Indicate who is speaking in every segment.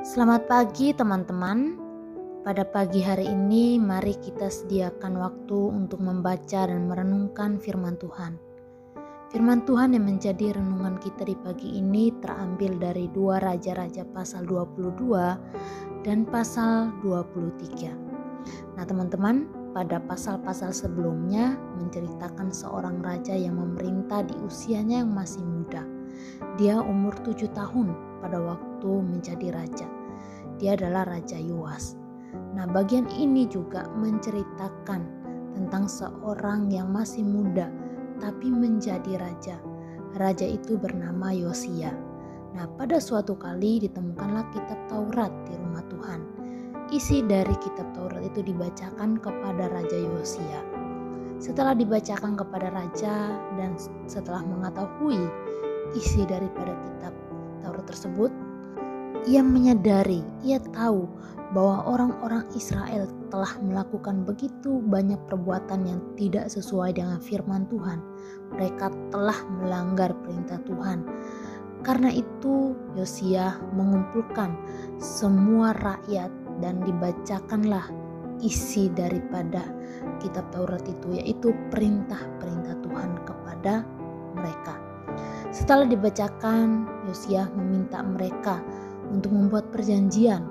Speaker 1: Selamat pagi teman-teman. Pada pagi hari ini mari kita sediakan waktu untuk membaca dan merenungkan firman Tuhan. Firman Tuhan yang menjadi renungan kita di pagi ini terambil dari 2 Raja-Raja pasal 22 dan pasal 23. Nah teman-teman, pada pasal-pasal sebelumnya menceritakan seorang raja yang memerintah di usianya yang masih muda. Dia umur 7 tahun pada waktu menjadi raja. Dia adalah Raja Yoas. Nah, bagian ini juga menceritakan tentang seorang yang masih muda tapi menjadi raja. Raja itu bernama Yosia. Nah, pada suatu kali ditemukanlah kitab Taurat di rumah Tuhan. Isi dari kitab Taurat itu dibacakan kepada Raja Yosia. Setelah dibacakan kepada raja dan setelah mengetahui isi daripada kitab Taurat tersebut, ia menyadari, ia tahu bahwa orang-orang Israel telah melakukan begitu banyak perbuatan yang tidak sesuai dengan firman Tuhan. Mereka telah melanggar perintah Tuhan. Karena itu Yosia mengumpulkan semua rakyat dan dibacakanlah isi daripada kitab Taurat itu, yaitu perintah-perintah Tuhan kepada mereka. Setelah dibacakan, Yosia meminta mereka untuk membuat perjanjian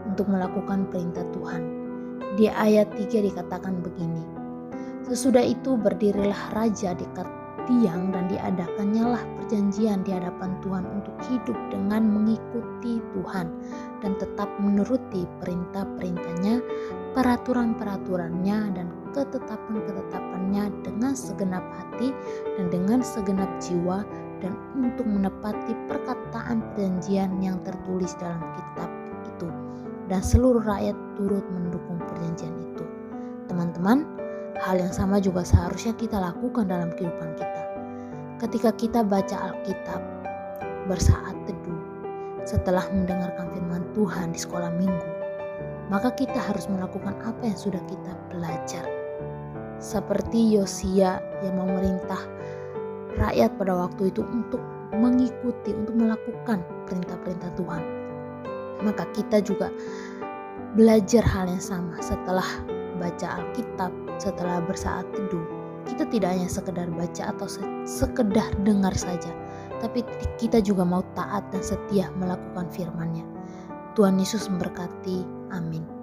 Speaker 1: untuk melakukan perintah Tuhan. Di ayat 3 dikatakan begini, sesudah itu berdirilah raja dekat tiang dan diadakannya lah perjanjian di hadapan Tuhan untuk hidup dengan mengikuti Tuhan dan tetap menuruti perintah-perintahnya, peraturan-peraturannya dan ketetapan-ketetapannya dengan segenap hati dan dengan segenap jiwa, dan untuk menepati perkataan perjanjian yang tertulis dalam kitab itu. Dan seluruh rakyat turut mendukung perjanjian itu. Teman-teman, hal yang sama juga seharusnya kita lakukan dalam kehidupan kita. Ketika kita baca Alkitab, bersaat teduh, setelah mendengarkan firman Tuhan di sekolah minggu, maka kita harus melakukan apa yang sudah kita belajar. Seperti Yosia yang memerintah rakyat pada waktu itu untuk mengikuti, untuk melakukan perintah-perintah Tuhan. Maka kita juga belajar hal yang sama setelah baca Alkitab, setelah bersaat teduh. Kita tidak hanya sekedar baca atau sekedar dengar saja, tapi kita juga mau taat dan setia melakukan firman-Nya. Tuhan Yesus memberkati. Amin.